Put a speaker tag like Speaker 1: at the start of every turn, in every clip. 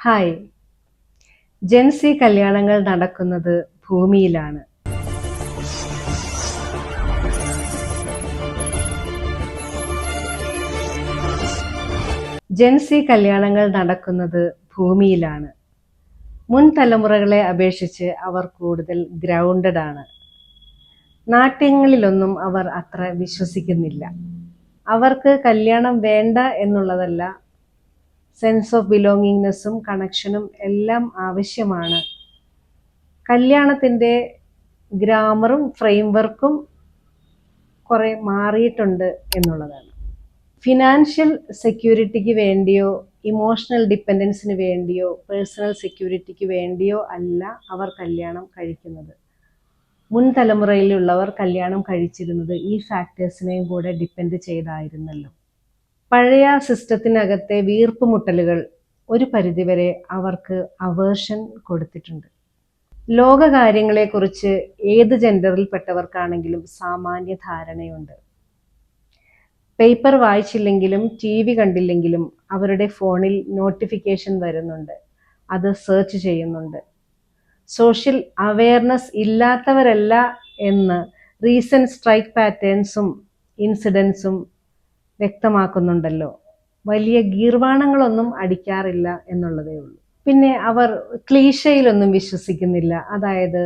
Speaker 1: Hi. Jency കല്യാണങ്ങൾ നടക്കുന്നത് ഭൂമിയിലാണ്. ജെൻസി കല്യാണങ്ങൾ നടക്കുന്നത് ഭൂമിയിലാണ്. മുൻ തലമുറകളെ അപേക്ഷിച്ച് അവർ കൂടുതൽ ഗ്രൗണ്ടഡ് ആണ്. നാട്യങ്ങളിലൊന്നും അവർ അത്ര വിശ്വസിക്കുന്നില്ല. അവർക്ക് കല്യാണം വേണ്ട എന്നുള്ളതല്ല, സെൻസ് ഓഫ് ബിലോങ്ങിങ്നെസ്സും കണക്ഷനും എല്ലാം ആവശ്യമാണ്. കല്യാണത്തിൻ്റെ ഗ്രാമറും ഫ്രെയിംവർക്കും കുറെ മാറിയിട്ടുണ്ട് എന്നുള്ളതാണ്. ഫിനാൻഷ്യൽ സെക്യൂരിറ്റിക്ക് വേണ്ടിയോ ഇമോഷണൽ ഡിപ്പെൻഡൻസിന് വേണ്ടിയോ പേഴ്സണൽ സെക്യൂരിറ്റിക്ക് വേണ്ടിയോ അല്ല അവർ കല്യാണം കഴിക്കുന്നത്. മുൻ തലമുറയിലുള്ളവർ കല്യാണം കഴിച്ചിരുന്നത് ഈ ഫാക്ടേഴ്സിനെയും കൂടെ ഡിപ്പെൻഡ് ചെയ്തായിരുന്നല്ലോ. പഴയ സിസ്റ്റത്തിനകത്തെ വീർപ്പുമുട്ടലുകൾ ഒരു പരിധിവരെ അവർക്ക് അവേർഷൻ കൊടുത്തിട്ടുണ്ട്. ലോകകാര്യങ്ങളെക്കുറിച്ച് ഏത് ജെൻഡറിൽപ്പെട്ടവർക്കാണെങ്കിലും സാമാന്യ ധാരണയുണ്ട്. പേപ്പർ വായിച്ചില്ലെങ്കിലും TV കണ്ടില്ലെങ്കിലും അവരുടെ ഫോണിൽ നോട്ടിഫിക്കേഷൻ വരുന്നുണ്ട്, അത് സെർച്ച് ചെയ്യുന്നുണ്ട്. സോഷ്യൽ അവെയർനെസ് ഇല്ലാത്തവരല്ല എന്ന് റീസെൻറ്റ് സ്ട്രൈക്ക് പാറ്റേൺസും ഇൻസിഡൻസും വ്യക്തമാക്കുന്നുണ്ടല്ലോ. വലിയ ഗീർവാണങ്ങളൊന്നും അടിക്കാറില്ല എന്നുള്ളതേ ഉള്ളൂ. പിന്നെ അവർ ക്ലീശയിലൊന്നും വിശ്വസിക്കുന്നില്ല. അതായത്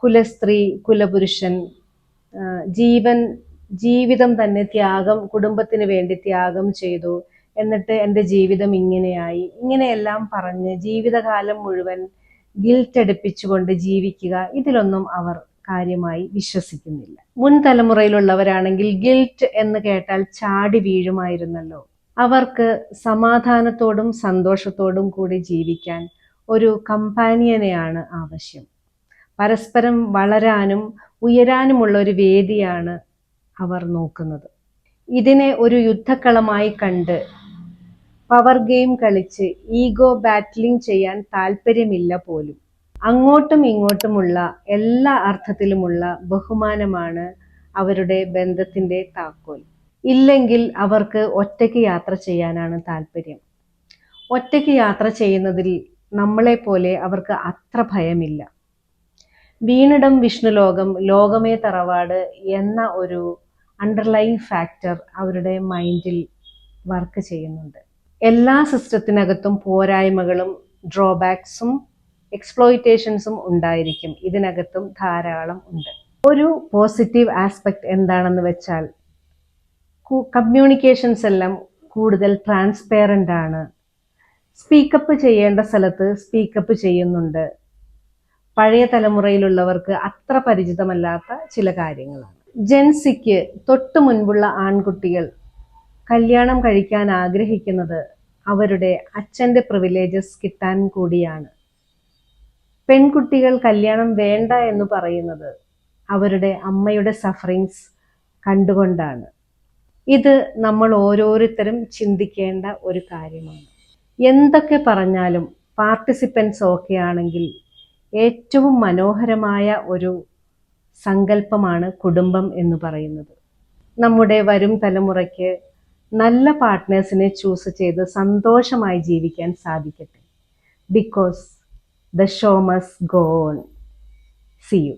Speaker 1: കുലസ്ത്രീ, കുലപുരുഷൻ, ജീവിതം തന്നെ ത്യാഗം, കുടുംബത്തിന് വേണ്ടി ത്യാഗം ചെയ്തു, എന്നിട്ട് എൻ്റെ ജീവിതം ഇങ്ങനെയായി, ഇങ്ങനെയെല്ലാം പറഞ്ഞ് ജീവിതകാലം മുഴുവൻ ഗിൽറ്റ് എടുപ്പിച്ചുകൊണ്ട് ജീവിക്കുക, ഇതിലൊന്നും അവർ കാര്യമായി വിശ്വസിക്കുന്നില്ല. മുൻ തലമുറയിലുള്ളവരാണെങ്കിൽ ഗിൽറ്റ് എന്ന് കേട്ടാൽ ചാടി വീഴുമായിരുന്നല്ലോ. അവർക്ക് സമാധാനത്തോടും സന്തോഷത്തോടും കൂടി ജീവിക്കാൻ ഒരു കമ്പാനിയനെയാണ് ആവശ്യം. പരസ്പരം വളരാനും ഉയരാനുമുള്ള ഒരു വേദിയാണ് അവർ നോക്കുന്നത്. ഇതിനെ ഒരു യുദ്ധക്കളമായി കണ്ട് പവർ ഗെയിം കളിച്ച് ഈഗോ ബാറ്റ്ലിംഗ് ചെയ്യാൻ താല്പര്യമില്ല പോലും. അങ്ങോട്ടും ഇങ്ങോട്ടുമുള്ള എല്ലാ അർത്ഥത്തിലുമുള്ള ബഹുമാനമാണ് അവരുടെ ബന്ധത്തിൻ്റെ താക്കോൽ. ഇല്ലെങ്കിൽ അവർക്ക് ഒറ്റയ്ക്ക് യാത്ര ചെയ്യാനാണ് താല്പര്യം. ഒറ്റയ്ക്ക് യാത്ര ചെയ്യുന്നതിൽ നമ്മളെപ്പോലെ അവർക്ക് അത്ര ഭയമില്ല. വീണിടം വിഷ്ണുലോകം, ലോകമേ തറവാട് എന്ന ഒരു അണ്ടർലൈൻ ഫാക്ടർ അവരുടെ മൈൻഡിൽ വർക്ക് ചെയ്യുന്നുണ്ട്. എല്ലാ സിസ്റ്റത്തിനകത്തും പോരായ്മകളും ഡ്രോബാക്സും എക്സ്പ്ലോയിറ്റേഷൻസും ഉണ്ടായിരിക്കും. ഇതിനകത്തും ധാരാളം ഉണ്ട്. ഒരു പോസിറ്റീവ് ആസ്പെക്ട് എന്താണെന്ന് വെച്ചാൽ കമ്മ്യൂണിക്കേഷൻസ് എല്ലാം കൂടുതൽ ട്രാൻസ്പെറൻ്റ് ആണ്. സ്പീക്കപ്പ് ചെയ്യേണ്ട സ്ഥലത്ത് സ്പീക്കപ്പ് ചെയ്യുന്നുണ്ട്. പഴയ തലമുറയിലുള്ളവർക്ക് അത്ര പരിചിതമല്ലാത്ത ചില കാര്യങ്ങളാണ്. ജെൻസിക്ക് തൊട്ടു മുൻപുള്ള ആൺകുട്ടികൾ കല്യാണം കഴിക്കാൻ ആഗ്രഹിക്കുന്നത് അവരുടെ അച്ഛൻ്റെ പ്രിവിലേജസ് കിട്ടാൻ കൂടിയാണ്. പെൺകുട്ടികൾ കല്യാണം വേണ്ട എന്ന് പറയുന്നത് അവരുടെ അമ്മയുടെ സഫറിങ്സ് കണ്ടുകൊണ്ടാണ്. ഇത് നമ്മൾ ഓരോരുത്തരും ചിന്തിക്കേണ്ട ഒരു കാര്യമാണ്. എന്തൊക്കെ പറഞ്ഞാലും പാർട്ടിസിപ്പൻസ് ഓക്കെ ആണെങ്കിൽ ഏറ്റവും മനോഹരമായ ഒരു സങ്കല്പമാണ് കുടുംബം എന്ന് പറയുന്നത്. നമ്മുടെ വരും തലമുറയ്ക്ക് നല്ല പാർട്ട്നേഴ്സിനെ ചൂസ് ചെയ്ത് സന്തോഷമായി ജീവിക്കാൻ സാധിക്കട്ടെ. Because the show must go on. See U.